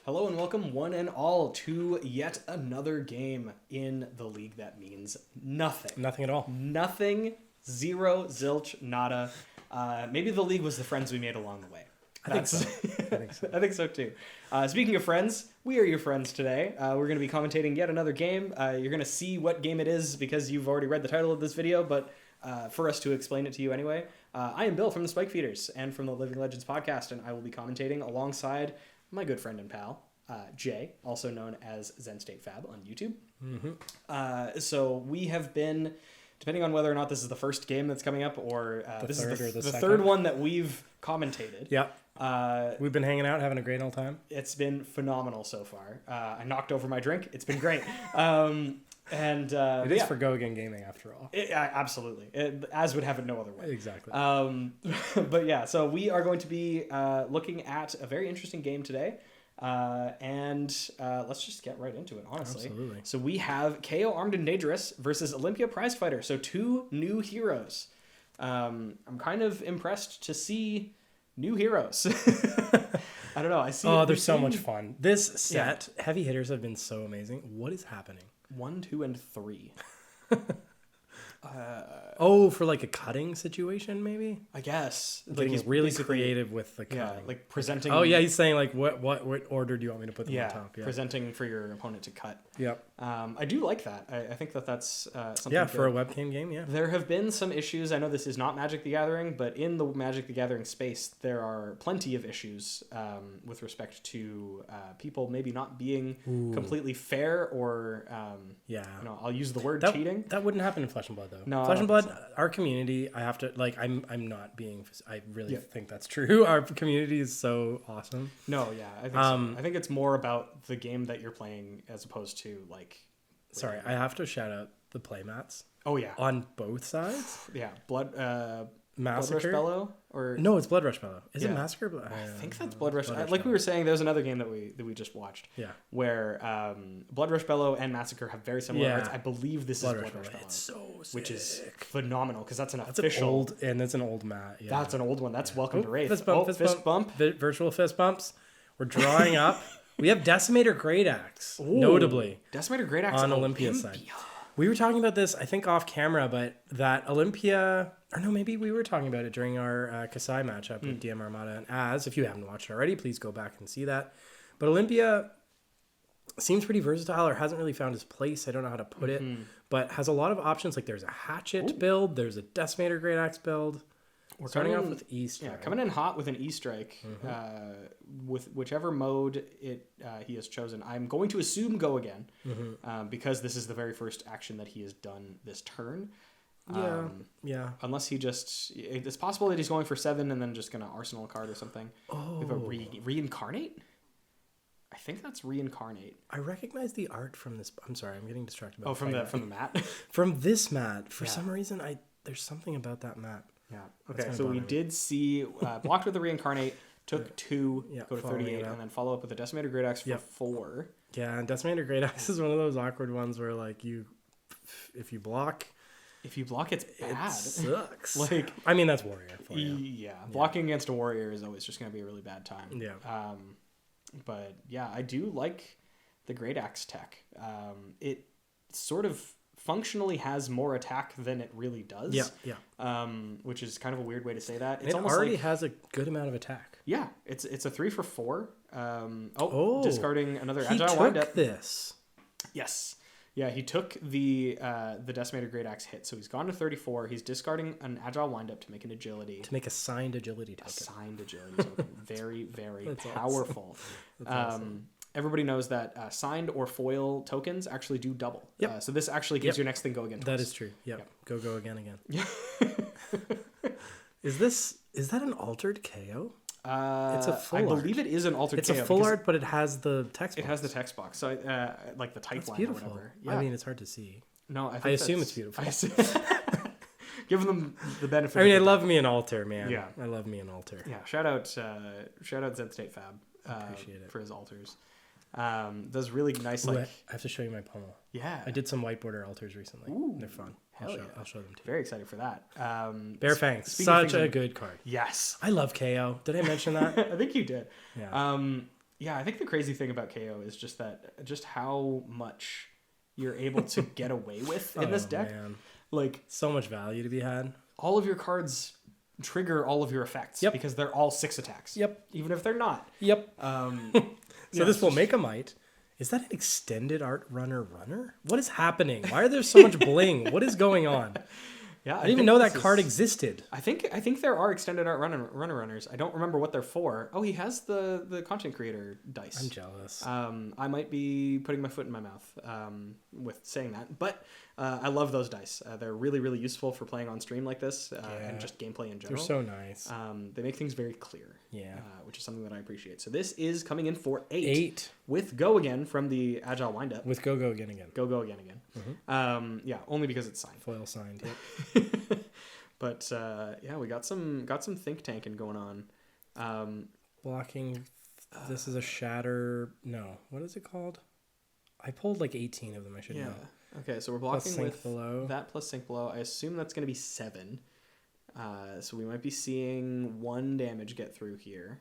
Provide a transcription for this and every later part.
Hello and welcome one and all to yet another game in the league that means nothing. Nothing at all. Nothing, zero, zilch, nada. Maybe the league was the friends we made along the way. I think so. I think so too. Speaking of friends, we are your friends today. We're going to be commentating yet another game. You're going to see what game it is because you've already read the title of this video, but for us to explain it to you anyway, I am Bill from the Spike Feeders and from the Living Legends podcast, and I will be commentating alongside my good friend and pal, Jay, also known as Zen State Fab on YouTube. Mm-hmm. So we have been, depending on whether or not this is the first game that's coming up or this is the third one that we've commentated. Yep. We've been hanging out, having a great old time. It's been phenomenal so far. I knocked over my drink. It's been great. It is for Go Again Gaming after all. Absolutely. As would have it no other way. Exactly. But yeah, so we are going to be looking at a very interesting game today. Let's just get right into it, honestly. Absolutely. So we have Kayo Armed and Dangerous versus Olympia Prize Fighter. So two new heroes. I'm kind of impressed to see new heroes. I don't know. I see. Oh, they're so much fun. This set, heavy hitters have been so amazing. What is happening? 1, 2, and 3. For like a cutting situation, maybe. I guess Like he's really creative with the cutting. Yeah, like presenting. Oh yeah, he's saying like what order do you want me to put them on top? Yeah, presenting for your opponent to cut. Yep. I do like that. I think that's something. Yeah, for a webcam game. Yeah. There have been some issues. I know this is not Magic the Gathering, but in the Magic the Gathering space, there are plenty of issues with respect to people maybe not being completely fair or I'll use the word cheating. That wouldn't happen in Flesh and Blood though. No, Flesh and Blood, our community. I have to like. I'm not being. I really think that's true. Our community is so awesome. No, yeah, I think so. I think it's more about the game that you're playing as opposed to like. Sorry, I have to shout out the playmats. Oh yeah, on both sides. Yeah, Massacre. Blood Rush Massacre. Bellow, or no, it's Blood Rush Bellow. Is it Massacre? I think that's Blood Rush. Like we were saying, there's another game that we just watched. Yeah. Where Blood Rush Bellow and Massacre have very similar arts. I believe this Blood is Rush Blood Rush Bellow. It's so sick. Which is phenomenal because that's That's official. That's an old mat. Yeah. That's an old one. That's Welcome to Wraith. Fist bump, fist bump. Virtual fist bumps. We're drawing up. We have Decimator Great Axe, notably. Decimator Great Axe on Olympia's side. We were talking about this, I think, off camera, but that Olympia, or no, maybe we were talking about it during our Kasai matchup with DM Armada and Az. If you haven't watched it already, please go back and see that. But Olympia seems pretty versatile, or hasn't really found his place. I don't know how to put it, but has a lot of options. Like there's a Hatchet build, there's a Decimator Great Axe build. We're starting off with E-Strike. Yeah, coming in hot with an E-Strike, with whichever mode he has chosen. I'm going to assume Go Again, because this is the very first action that he has done this turn. Yeah. Unless he it's possible that he's going for 7 and then just going to Arsenal a card or something. Oh. We have a Reincarnate? I think that's Reincarnate. I recognize the art from this. I'm sorry, I'm getting distracted. From the mat? From this mat. For some reason, there's something about that mat. Yeah. Okay. So we did see blocked with the Reincarnate, took 2, go to 38, and then follow up with a Decimator Great Axe for 4. Yeah, and Decimator Great Axe is one of those awkward ones where like if you block, it's bad. It sucks. Like I mean that's warrior for you. Yeah. Blocking against a warrior is always just going to be a really bad time. Yeah. But yeah, I do like the Great Axe tech. It sort of functionally has more attack than it really does. Yeah. Which is kind of a weird way to say that. It already has a good amount of attack. Yeah, it's a 3 for 4. Discarding another Agile He Wind took Up. this. Yes. Yeah, he took the Decimator Great Axe hit, so he's gone to 34. He's discarding an Agile Wind Up to make an Agility. To make a signed Agility token. A signed Agility token. Very, very powerful. That's awesome. Everybody knows that signed or foil tokens actually do double. Yep. So this actually gives your next thing Go Again twice. That is true. Yep. Go again. Yeah. Is that an altered KO? It's a full art. I believe it is an altered KO. It's a full art, but it has the text box. It has the text box. So like the type line beautiful. Or whatever. Yeah. I mean, it's hard to see. No, I assume it's beautiful. Give them the benefit. I mean, I love me an altar, man. Yeah. I love me an altar. Yeah. Shout out Zen State Fab. Appreciate it. For his altars. Those really nice, Ooh, like... I have to show you my pommel. Yeah. I did some white border altars recently. Ooh, they're fun. I'll show them to you. Very excited for that. Bare Fangs. Such a good card. Yes. I love KO. Did I mention that? I think you did. Yeah. Yeah, I think the crazy thing about Kayo is just how much you're able to get away with in this deck. Man. Like, so much value to be had. all of your cards trigger all of your effects because they're all 6 attacks. Yep. Even if they're not. Yep. Yeah, this will make a might. Is that an extended art runner? What is happening? Why are there so much bling? What is going on? Yeah, I didn't even know that card existed. I think there are extended art runners. I don't remember what they're for. Oh, he has the content creator dice. I'm jealous. I might be putting my foot in my mouth with saying that, but I love those dice. They're really, really useful for playing on stream like this and just gameplay in general. They're so nice. They make things very clear. Yeah. Which is something that I appreciate. So this is coming in for 8. 8. With Go again from the Agile Windup. With Go again. Go again. Mm-hmm. Yeah, only because it's signed. Foil signed. Yep. But yeah, we got some think tanking going on. Blocking. This is a shatter. No, what is it called? I pulled like 18 of them. I should know. Okay, so we're blocking with below. that plus sink below. I assume that's going to be 7. So we might be seeing 1 damage get through here.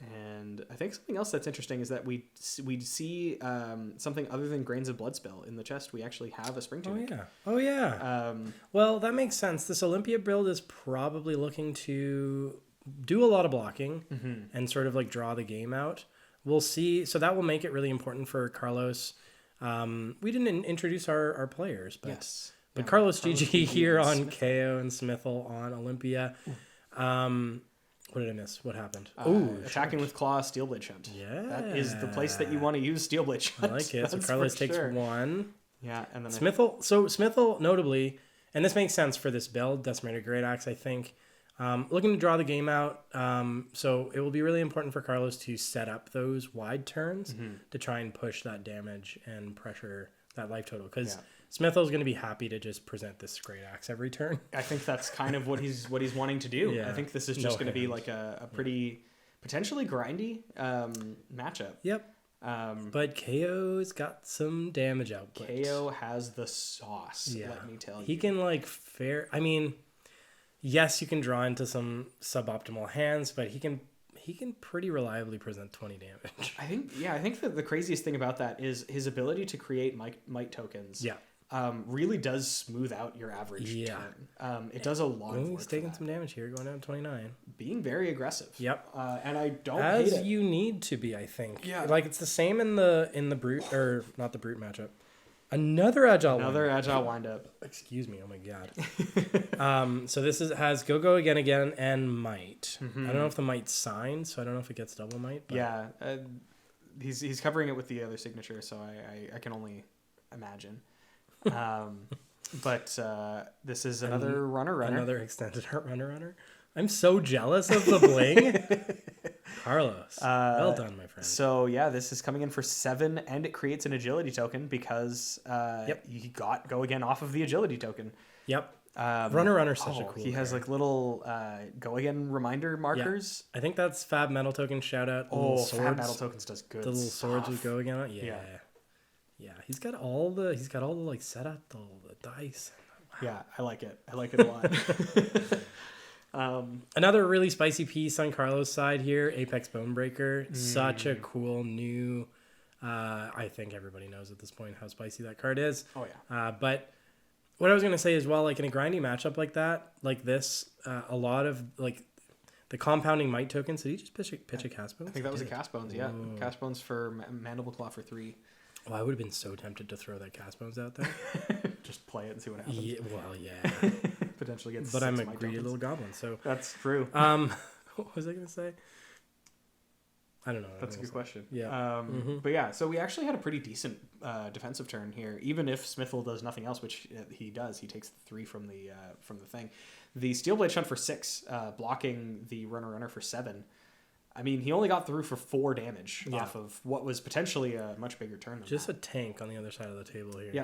And I think something else that's interesting is that we see something other than grains of blood spill in the chest. We actually have a spring tunic. Oh yeah. Well, that makes sense. This Olympia build is probably looking to do a lot of blocking and sort of like draw the game out. We'll see. So that will make it really important for Carlos. We didn't introduce our players, but yes. But Carlos GG here on Kayo and Smithel on Olympia. What did I miss? What happened? Attacking with Claw, Steelblade Shunt. Yeah. That is the place that you want to use Steelblade Shunt. I like it. So Carlos takes 1. Yeah, and then Smithel. So Smithel, notably, and this makes sense for this build, Decimator Great Axe, I think. Looking to draw the game out. So it will be really important for Carlos to set up those wide turns to try and push that damage and pressure that life total. Because Smithel's going to be happy to just present this Great Axe every turn. I think that's kind of what he's wanting to do. Yeah. I think this is just going to be like a pretty potentially grindy matchup. Yep. But Kayo's got some damage output. Kayo has the sauce, let me tell you. He can I mean, yes, you can draw into some suboptimal hands, but he can pretty reliably present 20 damage. I think that the craziest thing about that is his ability to create might tokens. Yeah. Really does smooth out your average turn. It does a lot of work. He's taking some damage here, going down to 29. Being very aggressive. Yep. And I don't hate it. As you need to be, I think. Yeah. Like it's the same in the brute, or not the brute matchup. Another agile windup. Excuse me. Oh my god. So this has go again and might. I don't know if the might's signed, so I don't know if it gets double might. But... Yeah. He's covering it with the other signature, so I can only imagine. But this is another runner. Another extended art runner. I'm so jealous of the bling. Carlos, well done, my friend. So yeah, this is coming in for 7, and it creates an agility token because he got go again off of the agility token. Yep. Runner such a cool. He has like little go again reminder markers. Yeah. I think that's Fab Metal Token shout out. Fab Metal Tokens does good. The little swords would go again. Yeah, he's got all the like setup, the dice. Wow. Yeah, I like it a lot. Another really spicy piece on Carlos' side here, Apex Bonebreaker. Such a cool new. I think everybody knows at this point how spicy that card is. Oh yeah. But what I was gonna say as well, like in a grindy matchup like that, like this, a lot of like the compounding might tokens. Did he just pitch a Cast Bones? I think that was a Cast Bones. Yeah, Cast Bones for Mandible Claw for 3. Oh, I would have been so tempted to throw that Cast Bones out there. Just play it and see what happens. Yeah, well, yeah. Potentially get. But I'm a greedy little goblin, so that's true. What was I gonna say? I don't know. That's a good question. Yeah. But yeah, so we actually had a pretty decent defensive turn here. Even if Smithel does nothing else, which he does, he takes 3 from the thing. The Steelblade Shunt for 6, blocking the runner for 7. I mean, he only got through for 4 damage off of what was potentially a much bigger turn than Just that. a tank on the other side of the table here. Yeah.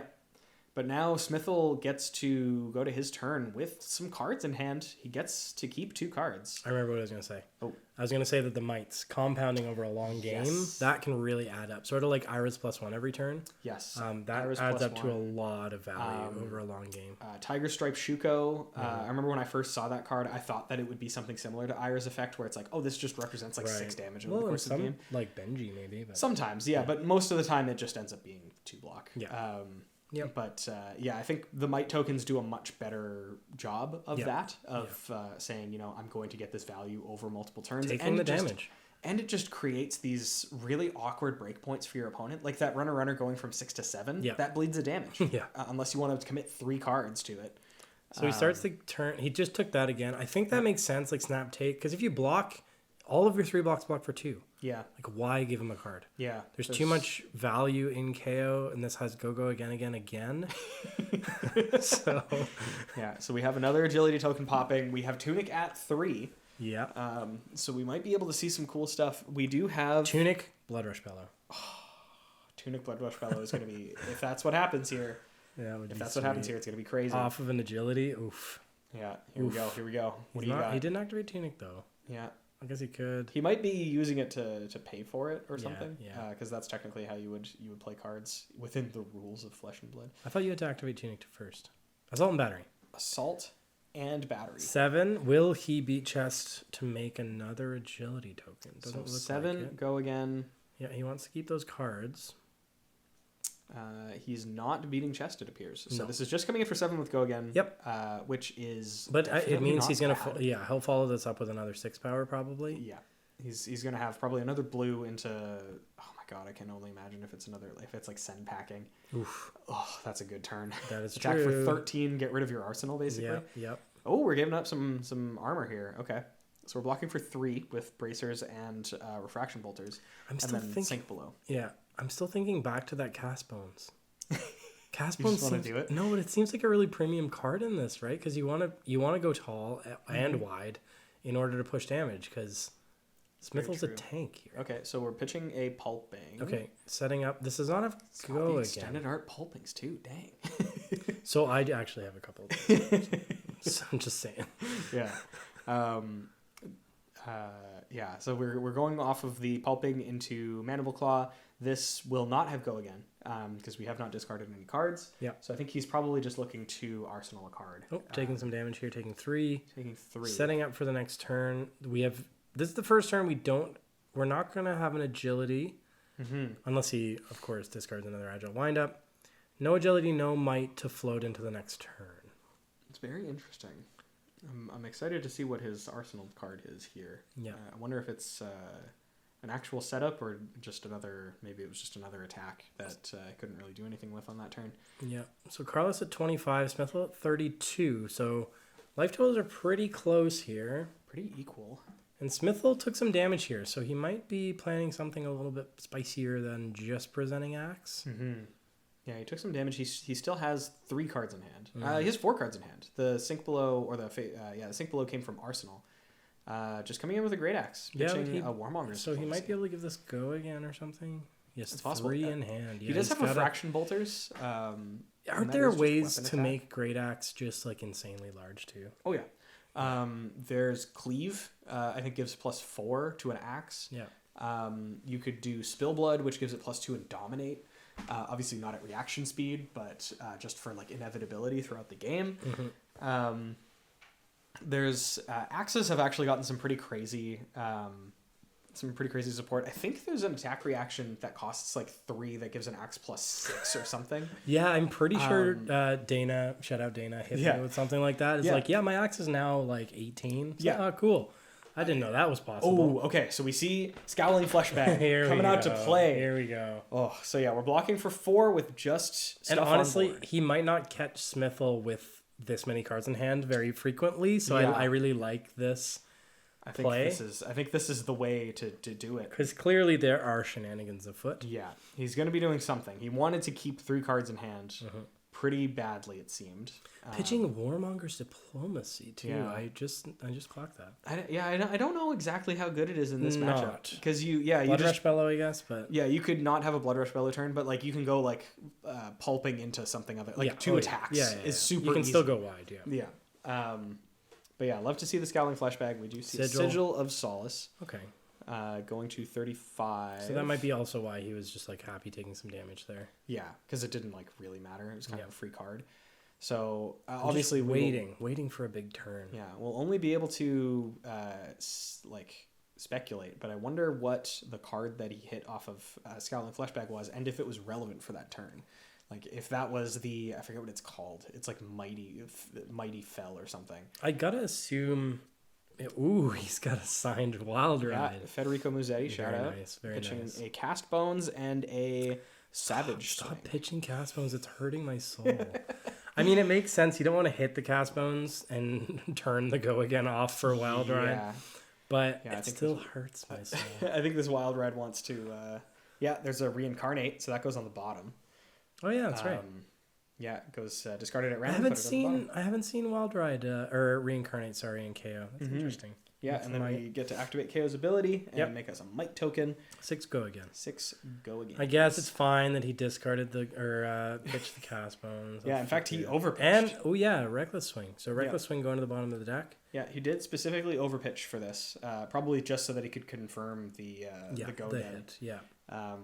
But now Smithel gets to go to his turn with some cards in hand. He gets to keep 2 cards. I remember what I was going to say. Oh. I was going to say that the mites, compounding over a long game, that can really add up. Sort of like Iris +1 every turn. Yes. That Iris adds up +1. to a lot of value over a long game. Tiger Stripe Shuko. I remember when I first saw that card, I thought that it would be something similar to Iris Effect, where it's like, oh, this just represents like 6 damage over the course of the game. Like Benji, maybe. But... Sometimes, yeah, but most of the time it just ends up being 2 block. Yeah. But I think the Might tokens do a much better job of that, saying, I'm going to get this value over multiple turns. Taking the damage. And it just creates these really awkward breakpoints for your opponent. Like that runner going from 6 to 7, that bleeds a damage. Unless you want to commit 3 cards to it. So he starts the turn. He just took that again. I think that makes sense, like snap take, because if you block, all of your 3 blocks block for 2. Yeah. Like, why give him a card? Yeah. There's too much value in KO, and this has go again. So. Yeah, so we have another agility token popping. We have Tunic at 3. Yeah. So we might be able to see some cool stuff. We do have... Tunic, Blood Rush Bellow. Tunic, Blood Rush Bellow is going to be... If that's what happens here... Yeah, if that's what happens here, it's going to be crazy. Off of an agility, oof. Yeah, here we go. What do you got? He didn't activate Tunic, though. Yeah. I guess he could. He might be using it to pay for it or something. Yeah. Because that's technically how you would play cards within the rules of Flesh and Blood. I thought you had to activate Tunic first. Assault and Battery. Assault and Battery. 7. Will he beat Chest to make another agility token? Doesn't look 7, like it. Go again. Yeah, he wants to keep those cards. He's not beating Chest, it appears. So this is just coming in for 7 with Go Again. Yep. Which is... But it means he's going to... he'll follow this up with another 6 power, probably. Yeah. He's going to have probably another blue into... Oh my god, I can only imagine if it's like Send Packing. Oof. Oh, that's a good turn. That is Attack true. for 13, get rid of your arsenal, basically. Yep. Oh, we're giving up some armor here. Okay. So we're blocking for 3 with Bracers and Refraction Bolters. I'm still thinking... Sink Below. Yeah. I'm still thinking back to that Cast Bones. Cast Bones seems... do it? No, but it seems like a really premium card in this, right? Because you want to go tall and wide in order to push damage, because Smithel's a tank here. Okay, so we're pitching a Pulping. Okay, setting up. This does not have Go again. Extended Art Pulpings too, dang. So I actually have a couple of those. So I'm just saying. Yeah. So we're going off of the Pulping into Mandible Claw. This will not have Go again because we have not discarded any cards. Yeah. So I think he's probably just looking to arsenal a card. Oh, taking some damage here, taking 3. Taking 3. Setting up for the next turn. This is the first turn we're not going to have an agility unless he, of course, discards another agile windup. No agility, no might to float into the next turn. It's very interesting. I'm excited to see what his arsenal card is here. Yeah. I wonder if it's an actual setup or just maybe it was just another attack that I couldn't really do anything with on that turn. Yeah. So Carlos at 25, Smithel at 32. So life totals are pretty close here. Pretty equal. And Smithel took some damage here, so he might be planning something a little bit spicier than just presenting Axe. Mm-hmm. Yeah, he took some damage. He still has 3 cards in hand. He has 4 cards in hand. The Sink Below, or the Sink Below came from Arsenal. Just coming in with a Great Axe, pitching a Warmonger. So he might be able to give this Go again or something. Yes, it's 3 in hand. Yeah, he does have Refraction Bolters. Aren't there ways to make Great Axe just like insanely large too? Oh yeah. There's Cleave. I think gives +4 to an axe. Yeah. You could do Spill Blood, which gives it +2 and Dominate. Obviously not at reaction speed, but just for like inevitability throughout the game. Mm-hmm. There's axes have actually gotten some pretty crazy support. I think there's an attack reaction that costs like 3 that gives an axe +6 or something. Yeah, I'm pretty sure Dana, shout out Dana, hit me with something like that. It's like, my axe is now like 18. So, yeah, cool. I didn't know that was possible. Oh, okay. So we see Scowling Fleshbag coming out to play. Here we go. Oh, so yeah, we're blocking for 4 with just stuff. And honestly, on board. He might not catch Smithel with this many cards in hand very frequently. So I really like this play. I think this is the way to do it. Because clearly there are shenanigans afoot. Yeah, he's going to be doing something. He wanted to keep 3 cards in hand pretty badly, it seemed. Pitching Warmonger's Diplomacy too. Yeah. I just clocked that. I don't know exactly how good it is in this matchup because you Blood just Rush Bellow, I guess, but you could not have a Blood Rush Bellow turn, but like you can go like pulping into something other like two attacks is super. You can easy. still go wide. Yeah. Yeah. But yeah, love to see the Scowling Fleshbag. We do see Sigil of Solace. Okay. Going to 35. So that might be also why he was just like happy taking some damage there. Yeah, because it didn't like really matter. It was kind of a free card. So obviously waiting for a big turn. Yeah, we'll only be able to speculate, but I wonder what the card that he hit off of Scowling Fleshbag was, and if it was relevant for that turn. Like if that was I forget what it's called. It's like Mighty Fell or something. I gotta assume. He's got a signed Wild Ride. Yeah, Federico Musetti, shout out. Very pitching nice. a Cast Bones and a Savage Stop Swing. pitching Cast Bones. It's hurting my soul. I mean, it makes sense. You don't want to hit the Cast Bones and turn the Go Again off for Wild Ride. Yeah. But it still hurts my soul. I think this Wild Ride wants to... there's a Reincarnate, so that goes on the bottom. Oh, yeah, that's right. Yeah, it goes discarded at random. I haven't seen Wild Ride or Reincarnate, in KO. That's interesting. Yeah, that's and then we get to activate KO's ability and make us a Might token. 6 Go Again. 6 Go Again. I guess it's fine that he discarded pitched the Cast Bones. Yeah, in fact, he overpitched. And Reckless Swing. So Reckless Swing going to the bottom of the deck. Yeah, he did specifically overpitch for this, probably just so that he could confirm the Go Again. Hit. Yeah.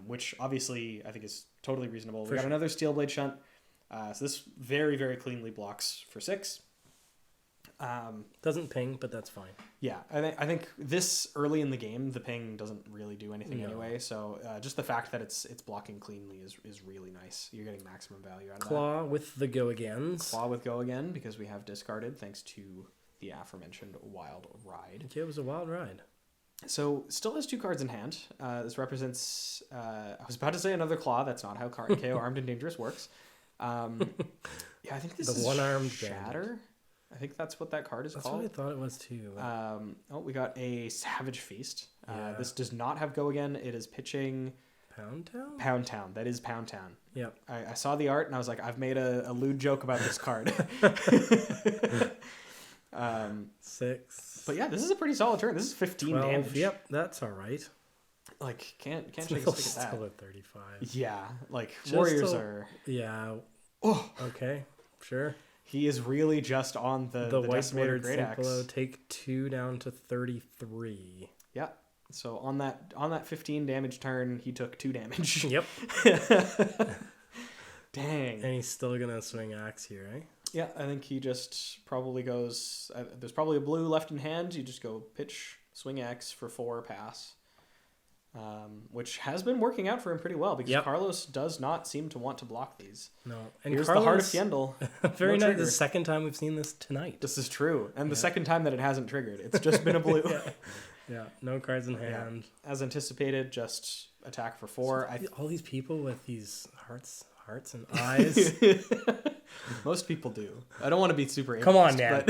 Which obviously I think is totally reasonable. We got another Steel Blade Shunt. So this very, very cleanly blocks for 6. Doesn't ping, but that's fine. Yeah, I think this early in the game, the ping doesn't really do anything anyway. So just the fact that it's blocking cleanly is really nice. You're getting maximum value out of that. Claw with the Go Agains. Claw with Go Again because we have discarded thanks to the aforementioned Wild Ride. Yeah, it was a Wild Ride. So still has 2 cards in hand. This represents. I was about to say another Claw. That's not how KO Armed and Dangerous works. I think this is one-armed Shatter. bandit. I think that's what that card is That's called. what I thought it was too. We got a Savage Feast. This does not have Go Again. It is pitching Pound Town? Pound Town. That is Pound Town. Yep. I saw the art and I was like, I've made a lewd joke about this card. 6. But yeah, this is a pretty solid turn. This is 15 12. damage. Yep, that's all right. Like, can't shake a stick at that. Still at 35. Yeah, like, Warriors still, are... Yeah. Oh! Okay, sure. He is really just on the Decimator Great Axe. Take 2 down to 33. Yeah. So on that 15 damage turn, he took 2 damage. Yep. Dang. And he's still gonna swing axe here, eh? Yeah, I think he just probably goes... there's probably a blue left in hand. You just go pitch, swing axe for 4, pass. Which has been working out for him pretty well because Carlos does not seem to want to block these. No. And here's Carlos, the Heart of Fjendel. Very nice. The second time we've seen this tonight. This is true. And the second time that it hasn't triggered. It's just been a blue. Yeah. No cards in hand. Yeah. As anticipated, just attack for 4. All these people with these hearts and eyes. Most people do. I don't want to be super Come on, man.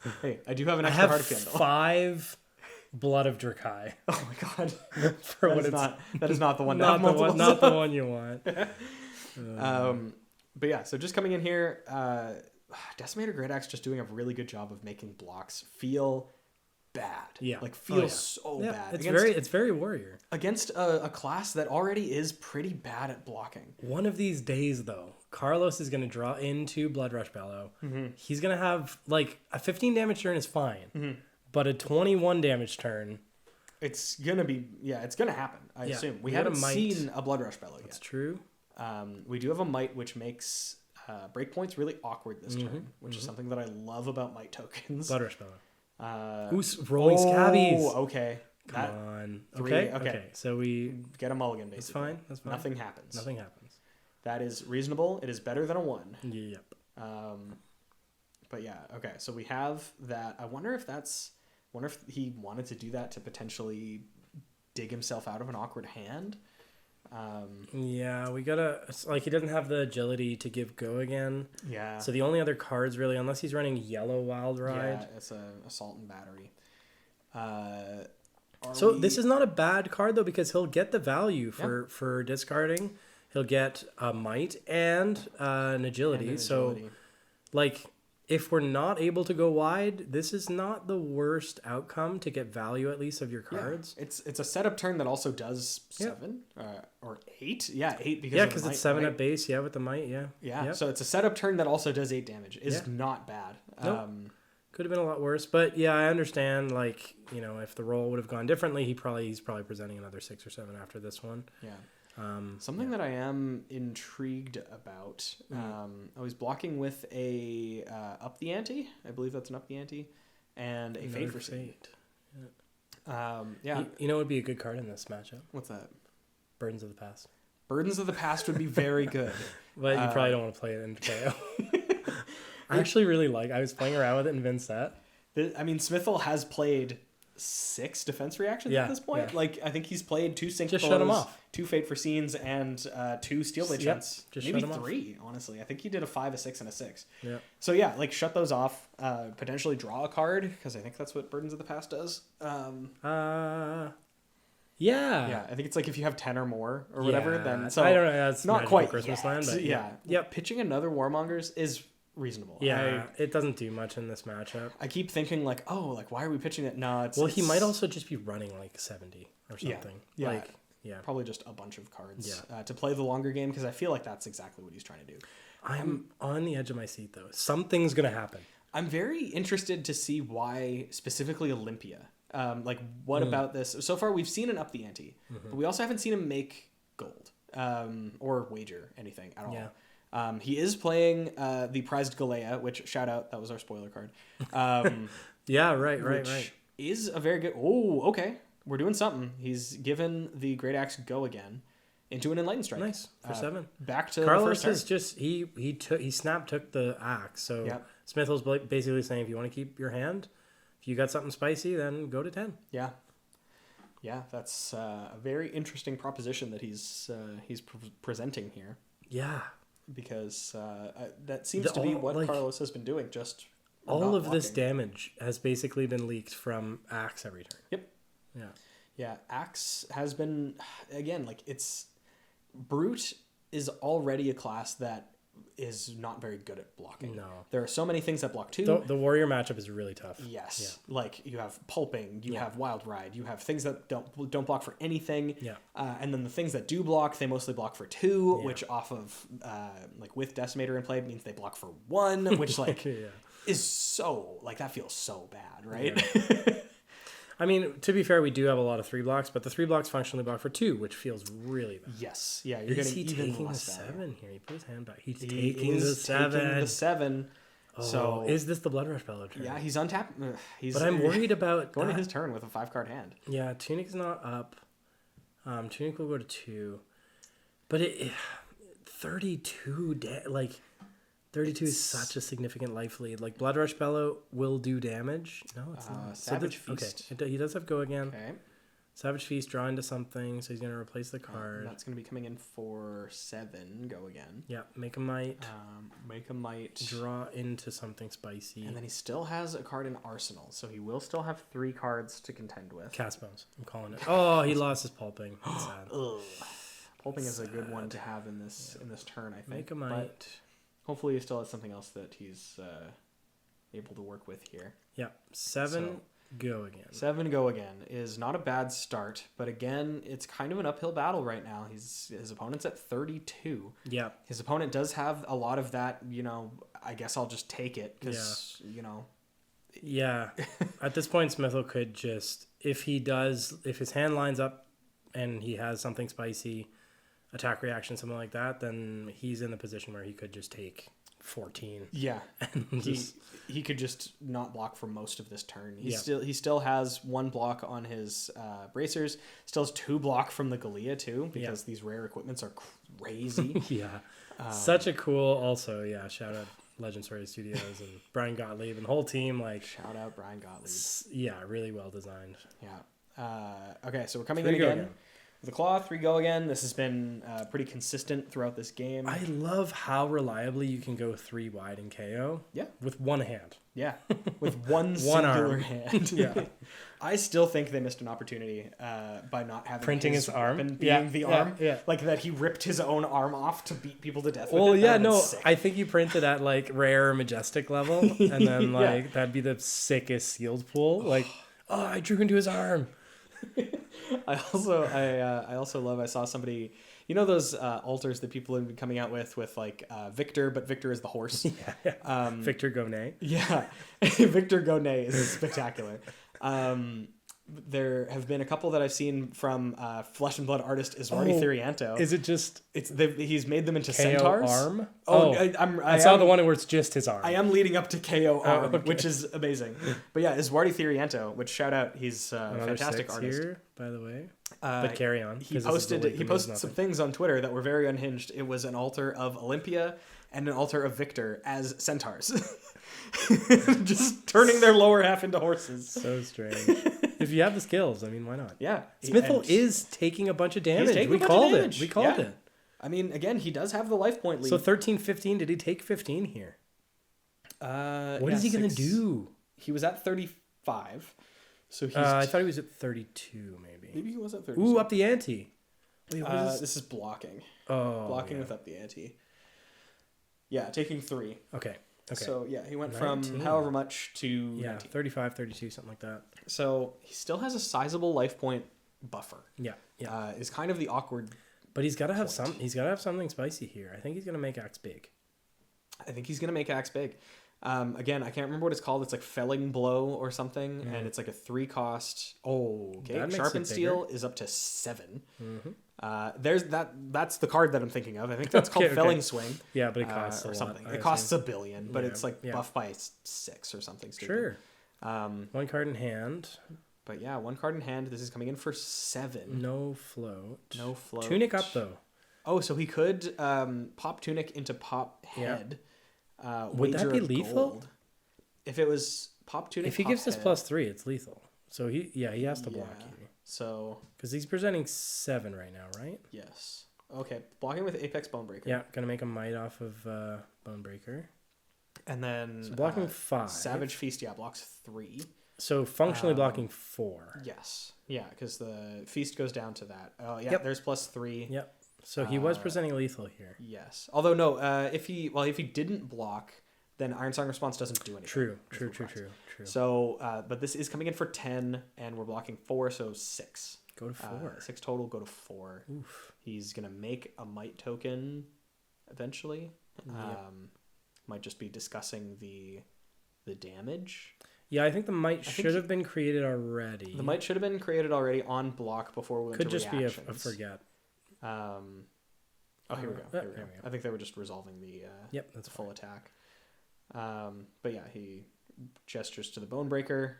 But hey, I do have an extra Heart of Fjendel. 5 Blood of Drakai. Oh my god. That is not the one. Not the one you want. But yeah, so just coming in here, Decimator Great Axe just doing a really good job of making blocks feel bad. Yeah. Like so bad. It's very warrior. Against a class that already is pretty bad at blocking. One of these days though, Carlos is going to draw into Blood Rush Bellow. Mm-hmm. He's going to have like a 15 damage turn is fine, but a 21 damage turn. It's going to happen. I assume. We haven't seen a Blood Rush Bellow yet. That's true. We do have a Might, which makes breakpoints really awkward this turn, which is something that I love about Might tokens. Blood Rush Bellow. Rolling Scabbies. Oh, okay. Come on. 3, okay. So we get a mulligan, basically. That's fine. Nothing happens. Nothing happens. That is reasonable. It is better than a 1. Yep. But yeah, okay. So we have that. I wonder if he wanted to do that to potentially dig himself out of an awkward hand. Yeah, we gotta he doesn't have the agility to give Go Again. Yeah. So the only other cards really, unless he's running Yellow Wild Ride. Yeah, it's a Assault and Battery. So this is not a bad card though, because he'll get the value for discarding. He'll get a might and an agility. So like if we're not able to go wide, this is not the worst outcome to get value at least of your cards. Yeah. It's a setup turn that also does 7 or 8. Yeah, 8 because it's 7 at base. Yeah, with the might. Yeah. Yeah. So it's a setup turn that also does 8 damage. Is not bad. Nope. Could have been a lot worse, but yeah, I understand. Like, you know, if the roll would have gone differently, he's probably presenting another 6 or 7 after this one. Yeah. Something that I am intrigued about. I was blocking with a up the ante. I believe that's an up the ante, and a fate for fate. You know, it would be a good card in this matchup. What's that? Burdens of the Past. Burdens of the Past would be very good, but you probably don't want to play it in Kayo. I actually really like. I was playing around with it in Vincent. I mean, Smithel has played 6 defense reactions at this point. Yeah. Like, I think he's played 2 sync just shut him off. 2 fate for scenes, and 2 steel blade chunts. Maybe 3, off. honestly. I think he did a 5, a 6, and a 6. Yeah. So yeah, like shut those off. Potentially draw a card, because I think that's what Burdens of the Past does. Yeah, I think it's like if you have 10 or more or whatever, then so I don't know. That's not quite Christmas land, but Yep. Pitching another Warmongers is reasonable. Yeah, it doesn't do much in this matchup. I keep thinking like, why are we pitching it? No, he might also just be running like 70 or something. Yeah. Probably just a bunch of cards to play the longer game, because I feel like that's exactly what he's trying to do. I'm on the edge of my seat though. Something's gonna happen. I'm very interested to see why specifically Olympia. Like what about this? So far we've seen an up the ante, but we also haven't seen him make gold or wager anything at all. Yeah. He is playing the prized Galea, which, shout out, that was our spoiler card. Right. Is a very good. Oh, okay. We're doing something. He's given the Great Axe go again into an Enlightened Strike. Nice for 7. Back to Carlos the is just he took the axe. So Smithell's basically saying, if you want to keep your hand, if you got something spicy, then go to 10. Yeah. Yeah, that's a very interesting proposition that he's presenting here. Yeah. Because that seems to be what Carlos has been doing. Just all of this damage has basically been leaked from Axe every turn. Yep. Yeah. Yeah. Axe has been, again, like Brute is already a class that is not very good at blocking. No. There are so many things that block too. The warrior matchup is really tough. Yes. Yeah. Like you have pulping, you have wild ride, you have things that don't block for anything. Yeah. And then the things that do block, they mostly block for 2, which off of like with Decimator in play means they block for 1, which like is so like that feels so bad, right? Yeah. I mean, to be fair, we do have a lot of 3 blocks, but the 3 blocks functionally block for 2, which feels really bad. Yes. Yeah, you're getting even taking less the 7 value. here? He put his hand back. He's taking the 7. Taking the 7. Oh, so is this the Blood Rush Bellow turn? Yeah, he's untapped. But I'm worried about going to his turn with a 5-card hand. Yeah, Tunic's not up. Tunic will go to 2. But 32 32 is such a significant life lead. Like, Blood Rush Bellow will do damage. No, it's not. Savage Feast. Okay, he does have go again. Okay. Savage Feast, draw into something, so he's going to replace the card. That's going to be coming in for 7. Go again. Yeah, make a might. Make a might. Draw into something spicy. And then he still has a card in Arsenal, so he will still have 3 cards to contend with. Cast Bones. I'm calling it. Oh, he lost his Pulping. That's sad. Pulping is a good one to have in this turn, I think. Make a might. But hopefully he still has something else that he's able to work with here. Yeah, 7, go again. 7, go again is not a bad start, but again, it's kind of an uphill battle right now. His opponent's at 32. Yeah. His opponent does have a lot of that, I guess I'll just take it because, Yeah. At this point, Smithel could just, if his hand lines up and he has something spicy, attack reaction, something like that, then he's in the position where he could just take 14. Yeah. And he could just not block for most of this turn. He still has 1 block on his bracers, still has 2 block from the Galea too, because these rare equipments are crazy. Yeah. Such a cool, also, shout out Legend Story Studios and Brian Gottlieb and the whole team. Like, shout out Brian Gottlieb. Yeah, really well designed. Yeah. Okay, so we're coming in again. With the claw, 3 go again. This has been pretty consistent throughout this game. I love how reliably you can go 3 wide in KO. Yeah. With one hand. Yeah. With one singular arm. hand. Yeah. I still think they missed an opportunity by not having Printing his arm being the arm. Yeah. Like that he ripped his own arm off to beat people to death with Well, it. yeah, That would've no, been sick. I think you print it at like rare or majestic level, and then like that'd be the sickest sealed pool. Like, oh, I drew into his arm. I also love. I saw somebody. You know those altars that people have been coming out with like Victor, but Victor is the horse. Yeah. Victor Gonay. Yeah, Victor Gonay is spectacular. There have been a couple that I've seen from Flesh and Blood artist Iswardi Therianto. Is it just he's made them into KO centaurs? arm? I saw the one where it's just his arm. I am leading up to KO arm, okay. which is amazing. But yeah, Iswardi Therianto, which shout out, he's a fantastic 6 artist. here, by the way. But carry on. He posted some things on Twitter that were very unhinged. It was an altar of Olympia and an altar of Victor as centaurs. Just turning their lower half into horses. So strange. If you have the skills, I mean, why not? Yeah. Smithville is taking a bunch of damage. taking We a bunch called of it. damage. We called Yeah. it. I mean, again, he does have the life point lead. So 13, 15. Did he take 15 here? What is he going to do? He was at 35. So he's... I thought he was at 32, maybe. maybe he was at 32. Ooh, up the ante. Wait, what is this? This is blocking. Oh, Blocking yeah. with up the ante. Yeah, taking 3. Okay. So, yeah, he went 19. from however much to Yeah, 19. 35, 32, something like that. So, he still has a sizable life point buffer. Yeah, yeah. Is kind of the awkward... But he's got to have some. He's got to have something spicy here. I think he's going to make Axe big. I think he's going to make Axe big. Again, I can't remember what it's called. It's like Felling Blow or something, and it's like a 3 cost. Oh, okay. That makes Sharpened it Steel is up to 7. There's that. That's the card that I'm thinking of. I think that's called Felling Swing. Yeah, but it costs or a something. lot, It costs $1 billion, but Yeah, it's like yeah. buffed by 6 or something stupid. Sure. 1 card in hand. But yeah, 1 card in hand. This is coming in for 7. No float. No float. Tunic up though. Oh, so he could pop Tunic into pop head. Would that wager be of lethal? gold. If it was pop Tunic, If he pop gives this head, +3, it's lethal. So he has to block Yeah. you So because he's presenting 7 right now, right? yes. Okay, blocking with Apex Bonebreaker. Yeah, gonna make a might off of Bonebreaker. And then So blocking 5. Savage Feast, yeah, blocks 3. So functionally blocking 4. Yes. Yeah, because the Feast goes down to that. Oh, yeah, Yep. there's +3. Yep. So he was presenting lethal here. Yes. Although, no, if he didn't block, then Iron Song Response doesn't do anything. True. So, but this is coming in for 10, and we're blocking 4, so 6. Go to 4. 6 total, go to 4. Oof. He's going to make a Might token eventually. Might just be discussing the damage. Yeah, I think the might should have been created already. The Might should have been created already on block before we went could to just reactions. be a forget. Oh, here we go. There we go. I think they were just resolving the That's full attack. But yeah, he gestures to the Bonebreaker,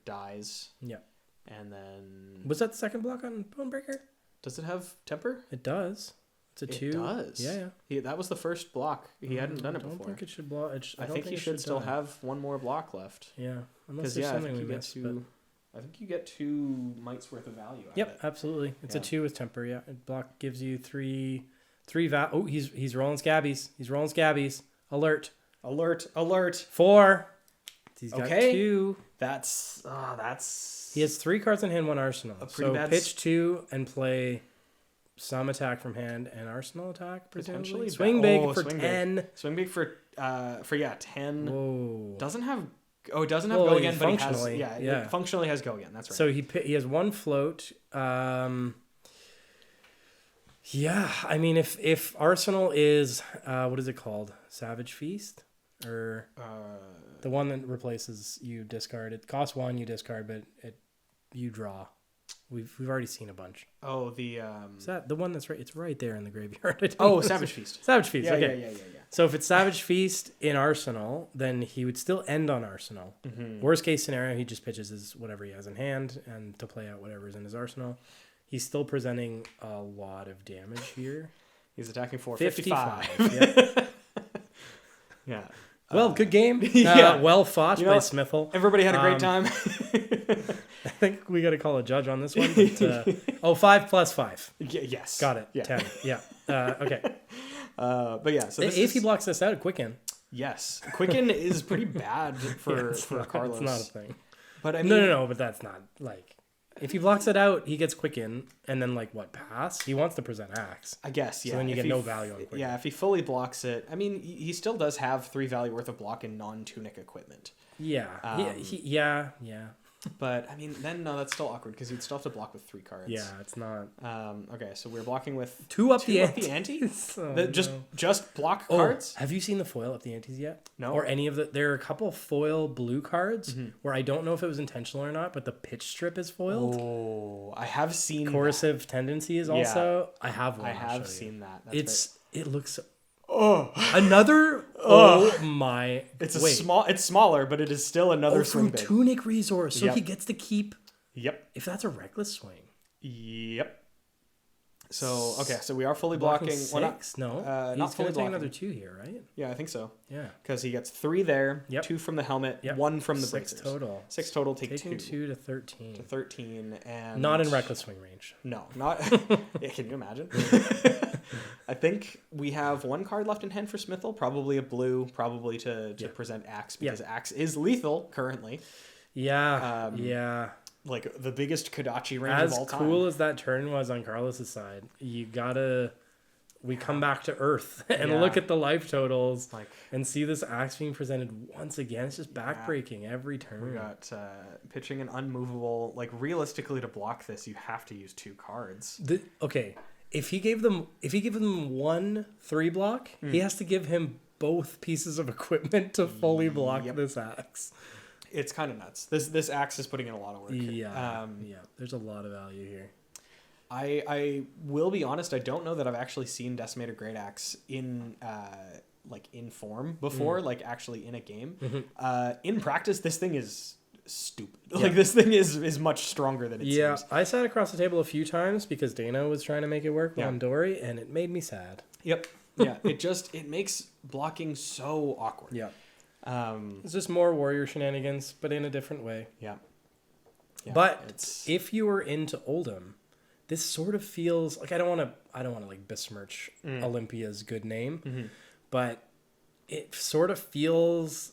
dies. Yep. And then... Was that the second block on Bonebreaker? Does it have temper? It does. It's a 2. It does. Yeah. That was the first block. He hadn't done it I don't before. think it should block. I think he should still have 1 more block left. Yeah. Unless Because there's I something think we you get missed. 2. I think you get 2 mites worth of value. Out of Yep, it. absolutely. It's Yeah. a 2 with temper. Yeah. Block gives you 3 Oh, he's rolling scabbies. He's rolling scabbies. Alert. Alert! 4. He's got Okay. 2. That's He has 3 cards in hand, 1 arsenal. pretty So bad pitch 2 and play some attack from hand and arsenal attack presumably. Potentially. Swing big Oh, for swing big. 10. Swing big for 10. Whoa. Doesn't have. Oh, it doesn't have Well, go again, but he has. functionally, Yeah, yeah. It functionally has go again. That's right. So he has 1 float. Yeah, I mean, if Arsenal is what is it called? Savage Feast, or the one that replaces you discard. It costs 1, you discard, but you draw. We've already seen a bunch. Oh, the Is that the one that's right? It's right there in the graveyard. I don't oh, know. Savage Feast. Savage Feast. Yeah, okay. yeah. So if it's Savage Feast in Arsenal, then he would still end on Arsenal. Mm-hmm. Worst case scenario, he just pitches his whatever he has in hand and to play out whatever's in his arsenal. He's still presenting a lot of damage here. He's attacking for 55. 55. Yeah. Yeah. Well, good game. Yeah. Well fought You by know, Smithel. Everybody had a great time. I think we got to call a judge on this one. But, 5 plus 5. Yes. Got it. Yeah. 10. Yeah. Okay. But yeah, so this If he is... blocks this out, Quicken. Yes. Quicken is pretty bad for Carlos. It's not a thing. But I mean... No, but that's not, like... If he blocks it out, he gets Quicken, and then, like, what, pass? He wants to present Axe. I guess, yeah. So then you If get no value on Quicken. Yeah, if he fully blocks it... I mean, he still does have 3 value worth of block in non-tunic equipment. Yeah. Yeah. But, I mean, then, no, that's still awkward, because you'd still have to block with 3 cards. Yeah, it's not... Okay, so we're blocking with... 2 up the ante? Oh, Just block cards? Have you seen the foil up the antes yet? No. Or any of the... There are a couple foil blue cards where I don't know if it was intentional or not, but the pitch strip is foiled. Oh, I have seen Coercive tendencies also. I have one. I have seen that. It looks... Oh, another... Oh my... It's smaller, but it is still another swing from big. Tunic resource, so Yep. he gets to keep... Yep. If that's a reckless swing. Yep. So, okay, so we are fully blocking... 6? Well, not, No? not He's fully going to take blocking. another 2 here, right? Yeah, I think so. Yeah. Because he gets 3 there, Yep. 2 from the helmet, Yep. 1 from the 6 bracers. total. 6 total, take Taking 2. 2 to 13. To 13, and... Not in reckless swing range. No, not... Yeah, can you imagine? I think we have 1 card left in hand for Smithel, probably a blue, probably to present Axe, because Axe is lethal currently. Yeah, yeah. Like, the biggest Kodachi range As of all time. cool as that turn was on Carlos's side, you gotta... We come back to Earth and look at the life totals and see this Axe being presented once again. It's just backbreaking every turn. We got pitching an unmovable. Like, realistically, to block this, you have to use 2 cards. Okay, if he gave them 1 3 block, he has to give him both pieces of equipment to fully block this Axe. It's kind of nuts. This Axe is putting in a lot of work. Yeah, there's a lot of value here. I will be honest, I don't know that I've actually seen Decimator Great Axe in in form before, like actually in a game. In practice, this thing is stupid. Like, this thing is much stronger than it seems. I sat across the table a few times because Dana was trying to make it work on Dory, and it made me sad. Yep. Yeah. it makes blocking so awkward. Yeah. It's just more warrior shenanigans, but in a different way. Yeah. But if you were into Oldham, this sort of feels like I don't want to like besmirch Olympia's good name, but it sort of feels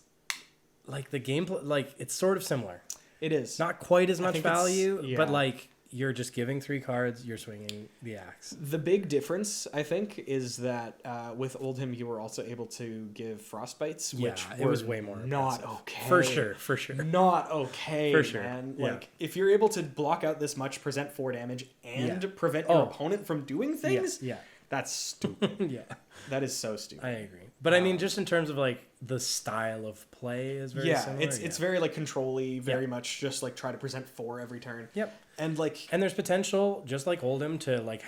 like the gameplay, like it's sort of similar. It is not quite as much value, but like you're just giving 3 cards, you're swinging the Axe. The big difference, I think, is that with Oldham, you were also able to give Frostbites, which it was way more not impressive. okay. For sure. Not okay, for sure. Man. Like, if you're able to block out this much, present 4 damage, and prevent your opponent from doing things, that's stupid. That is so stupid. I agree. But I mean, just in terms of like the style of play is very similar. It's very like control-y, very much just like try to present 4 every turn. Yep. And like, and there's potential, just like Oldham, to like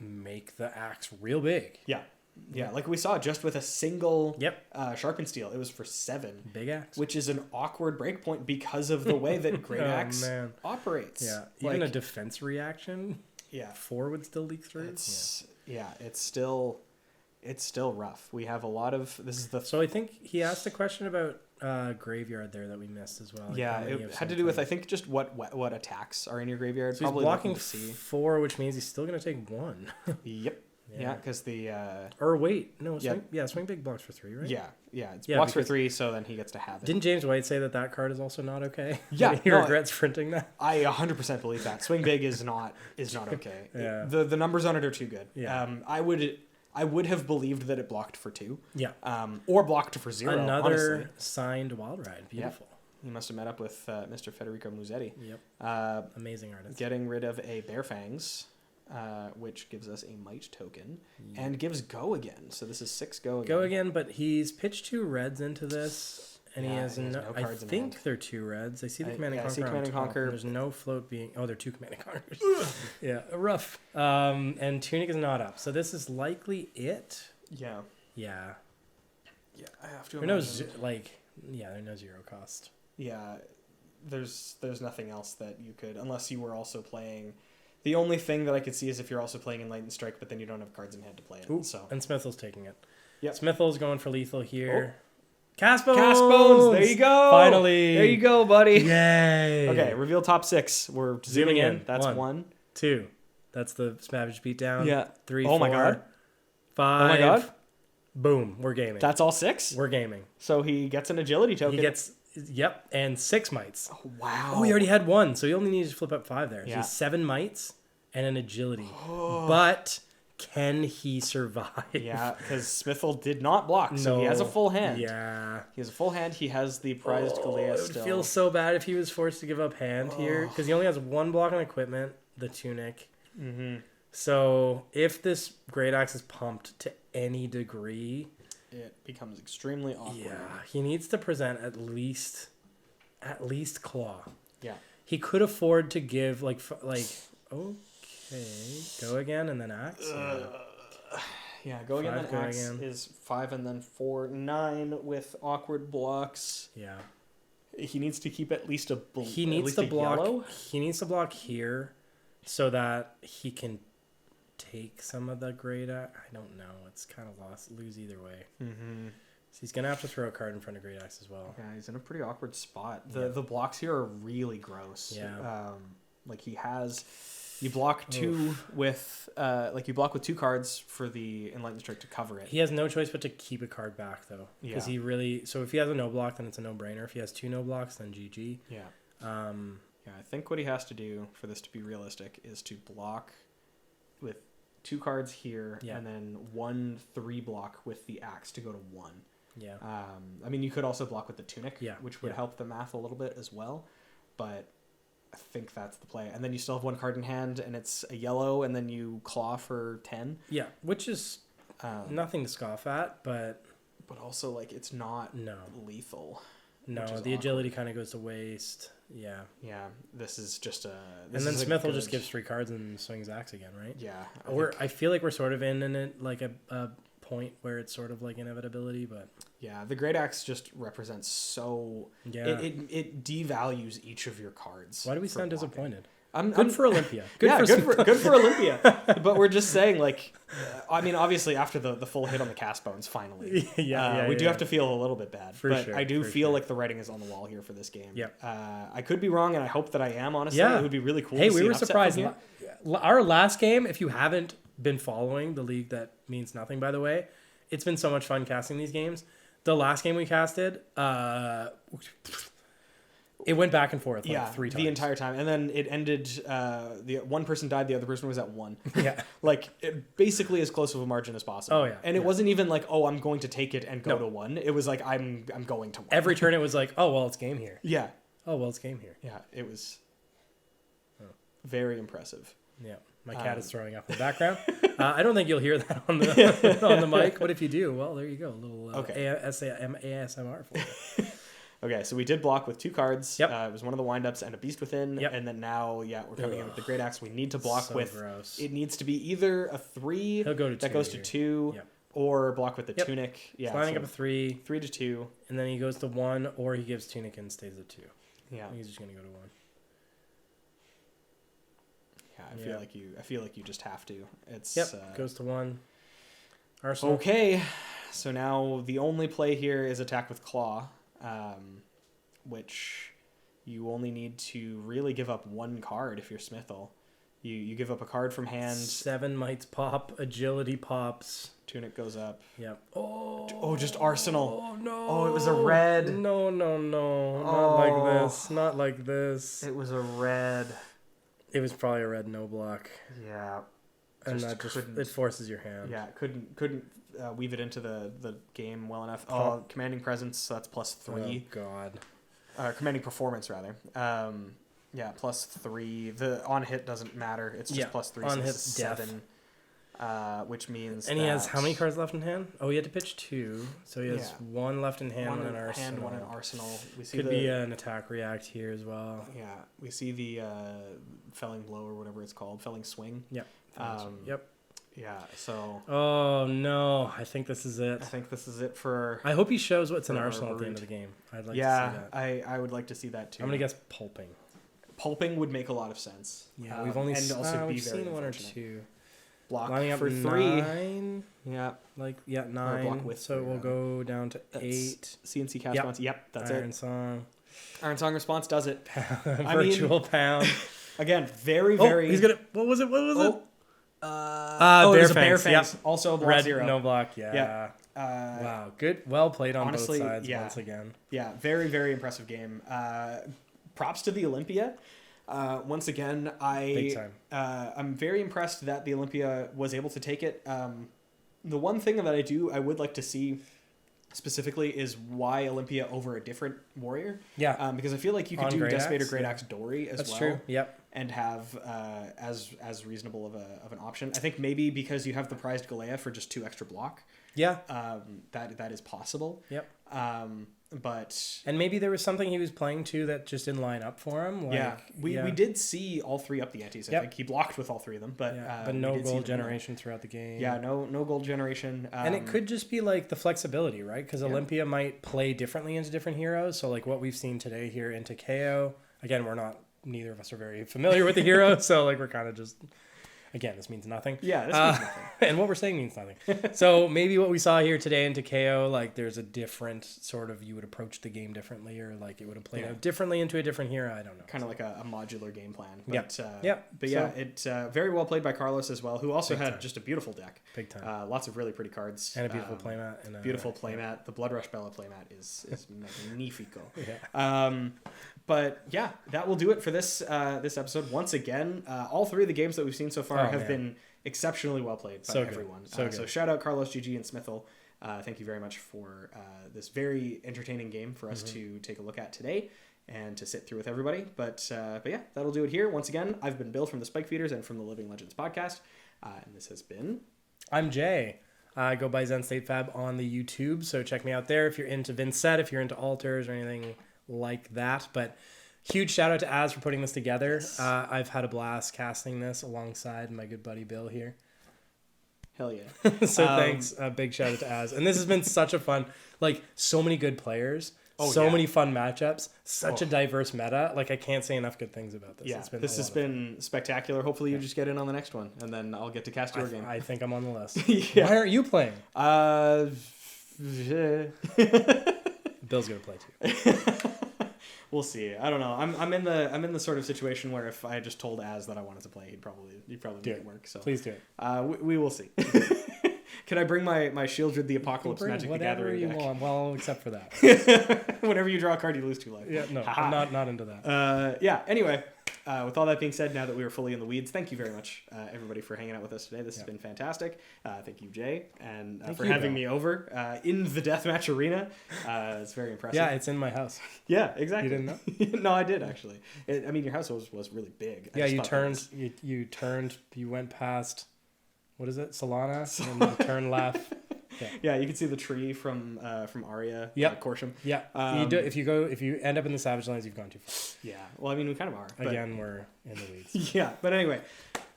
make the Axe real big. Yeah, like we saw just with a single Sharpen Steel, it was for 7. Big Axe. Which is an awkward breakpoint because of the way that Great Axe operates. Yeah, like, even a defense reaction, 4 would still leak through. It's still rough. We have a lot of... So I think he asked a question about graveyard there that we missed as well. Yeah, it had to do with, I think, just what attacks are in your graveyard. So probably he's blocking 4, which means he's still going to take 1. Yep. Yeah, because the... or wait, no, Swing Big blocks for 3, right? Yeah, it's blocks for 3, so then he gets to have it. Didn't James White say that card is also not okay? Yeah. He regrets printing that? I 100% believe that. Swing Big is not okay. The numbers on it are too good. Yeah. I would have believed that it blocked for 2. Yeah. Or blocked for 0, Another honestly. signed Wild Ride. Beautiful. He must have met up with Mr. Federico Musetti. Yep. Amazing artist. Getting rid of a Bear Fangs, which gives us a Might token, and gives Go again. So this is 6 Go again. Go again, but he's pitched 2 reds into this. And he has no cards I think they're 2 reds. I see the Command and Conquer. I see Command and Conquer. There's no float being... Oh, they're 2 Command and Conquers. Rough. And Tunic is not up. So this is likely it. Yeah. Yeah. I have to imagine. There's no 0 cost. Yeah. There's nothing else that you could... Unless you were also playing... The only thing that I could see is if you're also playing Enlightened Strike, but then you don't have cards in hand to play it. Ooh, so. And Smithel's taking it. Yep. Smithel's going for lethal here. Cast bones. Cast bones. There you go. Finally. There you go, buddy. Yay. Okay, reveal top 6. We're zooming in. That's 1. 2. That's the Savage Beatdown. Yeah. 3, Oh 4, my God. 5. Oh my God. Boom. We're gaming. That's all 6? We're gaming. So he gets an agility token. He gets, and 6 mites. Oh, wow. Oh, he already had 1, so he only needs to flip up 5 there. So Yeah. he has 7 mites and an agility. But can he survive? Yeah, because Smithel did not block, so he has a full hand. Yeah. He has a full hand. He has the prized Galea It would still. feel so bad if he was forced to give up hand here, because he only has 1 block on equipment, the tunic. Mm-hmm. So if this Great Axe is pumped to any degree, It becomes extremely awkward. yeah, he needs to present at least claw. Yeah. He could afford to give okay, go again and then axe. Yeah, go again, 5, then go axe again. is 5 and then 4, 9 with awkward blocks. Yeah. He needs to keep at least a He needs to block. Yellow. He needs to block here, so that he can take some of the great. I don't know. It's kind of lose either way. Mm-hmm. So he's gonna have to throw a card in front of Great Axe as well. Yeah, he's in a pretty awkward spot. The blocks here are really gross. Yeah. Like he has, you block 2 with you block with 2 cards for the Enlightened Strike to cover it. He has no choice but to keep a card back though, because Yeah. he really. So if he has a no block, then it's a no brainer. If he has 2 no blocks, then GG. Yeah. Yeah, I think what he has to do for this to be realistic is to block with 2 cards here, and then 1 3 block with the axe to go to 1. Yeah. I mean, you could also block with the tunic, Yeah, which would help the math a little bit as well, but I think that's the play. And then you still have 1 card in hand, and it's a yellow, and then you claw for 10. Yeah, which is nothing to scoff at, but also like it's not lethal. No, the agility kind of goes to waste. Yeah. Yeah, this is just a. And then Smith will just gives 3 cards and swings axe again, right? Yeah. I feel like we're sort of in it like a point where it's sort of like inevitability, but yeah, the Great Axe just represents so. Yeah. It devalues each of your cards. Why do we sound disappointed? Good for Olympia. Good for Olympia. But we're just saying, like, I mean, obviously after the full hit on the cast bones, finally, we do have to feel a little bit bad. But I do feel like the writing is on the wall here for this game. Yeah. I could be wrong, and I hope that I am. Honestly, Yeah. it would be really cool. Hey, to see we an were upset surprised. from here. Our last game, if you haven't been following the league, that means nothing, by the way. It's been so much fun casting these games. The last game we casted, it went back and forth 3 times. The entire time. And then it ended, the one person died, the other person was at 1. Yeah. Like, basically as close of a margin as possible. Oh, yeah. And it wasn't even like, oh, I'm going to take it and go to 1. It was like, I'm going to 1. Every turn it was like, oh, well, it's game here. Yeah. Oh, well, it's game here. Yeah, it was very impressive. Yeah. My cat is throwing up in the background. I don't think you'll hear that on the mic, but if you do, well, there you go. A little ASMR for you. Okay, so we did block with 2 cards. Yep. It was one of the windups and a Beast Within. Yep. And then now, we're coming in with the Great Axe. We need to block with... Gross. It needs to be either a 3 He'll go to that 2 goes to here. 2, Yep. or block with the Tunic. Yeah, lining up a 3. 3 to 2. And then he goes to 1, or he gives Tunic and stays at 2. Yeah. He's just going to go to 1. Yeah, I feel like you just have to. It's goes to 1. Arsenal. Okay. So now the only play here is attack with claw, which you only need to really give up 1 card if you're Smithel. You give up a card from hand. 7 mites pop, agility pops. Tunic goes up. Yep. Oh, just Arsenal. Oh no. Oh, it was a red. No. Not like this. Not like this. It was a red. It was probably a red no block. Yeah. And that just it forces your hand. Yeah, couldn't weave it into the game well enough. Commanding presence, so that's +3. Oh god. Commanding performance rather. Yeah, +3. The on hit doesn't matter. It's just +3. On so hit 7. Which means he has how many cards left in hand? Oh, he had to pitch 2, so he has 1 left in hand, 1 in arsenal. Hand, 1 in arsenal. We see could be an attack react here as well. Yeah, we see the felling blow or whatever it's called, felling swing. Yep. Yep. Yeah. So. Oh no! I think this is it. I think this is it for. I hope he shows what's in arsenal at the end of the game. I'd like to see that. I would like to see that too. I'm gonna guess pulping. Pulping would make a lot of sense. Yeah, we've only seen 1 or 2. block Lining up for 3. 9. Yeah. Like, yeah, Or 9. block with So 3, we'll rather. go down to That's 8. CNC cast Yep. bounce. Yep, that's Iron it. Song. Iron Song response does it. Virtual pound. Again, very, Oh, very... he's gonna... What was it? What was it? it was a Bear Fangs. Yep. Also a block Red, 0. no block. Yeah. Yeah. Wow. Good. Well played on honestly, both sides yeah. once again. Yeah, very, very impressive game. Props to the Olympia. Once again, Big time. I'm very impressed that the Olympia was able to take it. The one thing that I would like to see specifically is why Olympia over a different warrior. Yeah. Because I feel like you could On do Great Decimator Axe, Great yeah. Axe Dory as That's well. true. Yep. And have as reasonable of an option. I think maybe because you have the prized Galea for just 2 extra block. Yeah. That is possible. Yep. But And maybe there was something he was playing too that just didn't line up for him. Like, we did see all 3 up the antes. I Yep. think he blocked with all 3 of them, but no we did see gold them generation throughout the game. Yeah, no gold generation. And it could just be like the flexibility, right? Because Olympia might play differently into different heroes. So like what we've seen today here into Kayo. Again, neither of us are very familiar with the hero, so like we're kind of just. Again, this means nothing. Yeah, this means nothing. And what we're saying means nothing. So maybe what we saw here today into KO, like there's a different sort of, you would approach the game differently, or like it would have played out differently into a different hero. I don't know. Kind of like a modular game plan. But, But yeah, it's very well played by Carlos as well, who also had time. just a beautiful deck. Big time. Lots of really pretty cards. And a beautiful playmat. And beautiful playmat. The Blood Rush Bella playmat is magnifico. Yeah. But yeah, that will do it for this episode. Once again, all 3 of the games that we've seen so far have been exceptionally well played by everyone. So shout out Carlos, GG, and Smithel. Thank you very much for this very entertaining game for us to take a look at today and to sit through with everybody. But yeah, that'll do it here. Once again, I've been Bill from the Spike Feeders and from the Living Legends podcast. And this has been... I'm Jay. Go by Zen State Fab on the YouTube. So check me out there if you're into Vincent, if you're into altars or anything like that. But huge shout out to Az for putting this together. Yes. I've had a blast casting this alongside my good buddy Bill here. Hell yeah. So thanks. Big shout out to Az. And this has been such a fun, like so many good players, many fun matchups, such a diverse meta. Like I can't say enough good things about this. Yeah, this has been spectacular. Hopefully you just get in on the next one and then I'll get to cast your game. I think I'm on the list. Yeah. Why aren't you playing? Bill's gonna play too. We'll see. I don't know. I'm in the sort of situation where if I just told Az that I wanted to play, he'd probably make it work. So please do it. We will see. Can I bring my Shieldred the Apocalypse Magic the Gathering deck? Want. Well, except for that. Whenever you draw a card, you lose 2 life. Yeah, no, I'm not into that. Yeah. Anyway, with all that being said, now that we are fully in the weeds, thank you very much, everybody, for hanging out with us today. This has been fantastic. Thank you, Jay, and for having me over in the deathmatch arena. It's very impressive. Yeah, it's in my house. Yeah, exactly. You didn't know? No, I did actually. Your house was really big. Yeah, you turned. You turned. You went past. What is it? Solana, and you turn left. Yeah, you can see the tree from Arya. Yep. Corsham. Yeah. If you end up in the Savage Lands, you've gone too far. Yeah. Well, I mean, we kind of are. Again, we're in the weeds. Yeah. But anyway,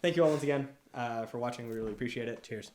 thank you all once again for watching. We really appreciate it. Cheers.